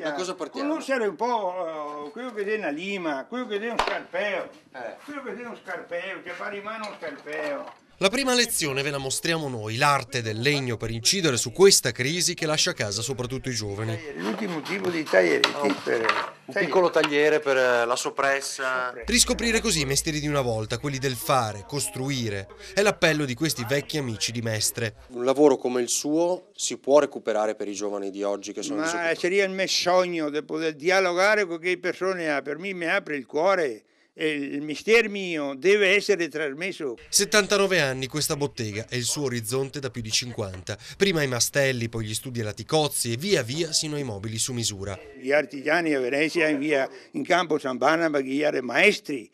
Da cosa partiamo? Conoscere un po' quello che è una lima, quello che è un scarpeo, quello che è un scarpeo, che fa rimane un scarpeo. La prima lezione ve la mostriamo noi, l'arte del legno per incidere su questa crisi che lascia a casa soprattutto i giovani. L'ultimo tipo di taglieretti Un piccolo tagliere per la soppressa. Riscoprire così i mestieri di una volta, quelli del fare, costruire. È l'appello di questi vecchi amici di Mestre. Un lavoro come il suo si può recuperare per i giovani di oggi che sono disoccupati? Seria il mio sogno di poter dialogare con quelle persone, per me mi apre il cuore. E il mestiere mio deve essere trasmesso. 79 anni questa bottega è il suo orizzonte da più di 50. Prima i mastelli, poi gli studi laticozzi e via via sino ai mobili su misura. Gli artigiani a Venezia, in campo San Barnaba, gli maestri,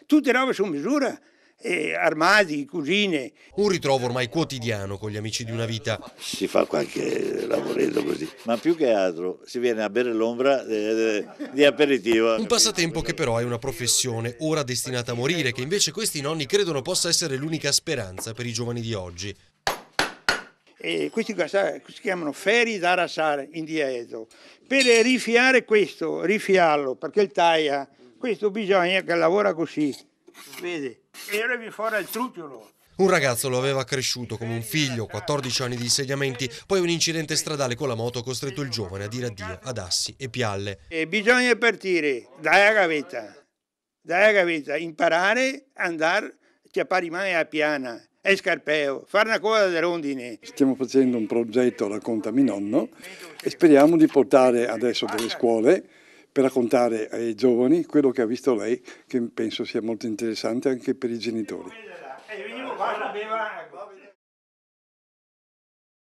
tutte robe su misura. Armadi, cucine. Un ritrovo ormai quotidiano con gli amici di una vita. Si fa qualche lavoretto così, ma più che altro si viene a bere l'ombra di aperitivo. Un passatempo che però è una professione ora destinata a morire, che invece questi nonni credono possa essere l'unica speranza per i giovani di oggi. E questi qua si chiamano ferri da rasare in dietro. Per rifiare questo, rifiarlo, perché il taglia, questo bisogna che lavora così, vede? E ora vi fuori il trucciolo. Un ragazzo lo aveva cresciuto come un figlio, 14 anni di insediamenti, poi un incidente stradale con la moto ha costretto il giovane a dire addio ad assi e pialle. E bisogna partire dalla gavetta, imparare ad andare, chiappare in mano a piana, e scarpeo, fare una cosa da rondine. Stiamo facendo un progetto Raccontami nonno e speriamo di portare adesso delle scuole per raccontare ai giovani quello che ha visto lei, che penso sia molto interessante anche per i genitori.